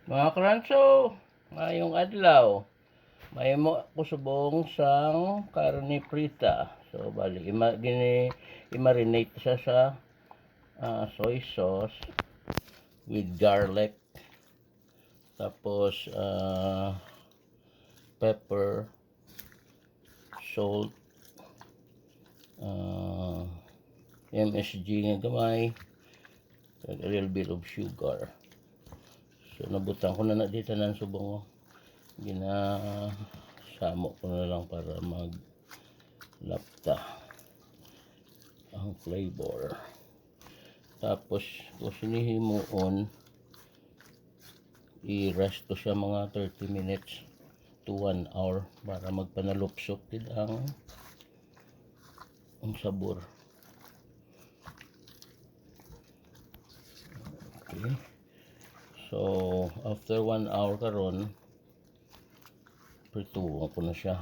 Mga kranso, ngayong adlaw, may mo kusubong sang carne frita. So, bali, i-marinate siya sa soy sauce with garlic. Tapos, pepper, salt, MSG nga gamay, a little bit of sugar. So, nabutang ko na dito ng subong. Ginasamo ko na lang para maglapta ang flavor. Tapos, kung sinihimuon, i-rest ko siya mga 30 minutes to 1 hour para magpanalupsok din ang sabor. Okay. So, after 1 hour karon, prituon ko na siya.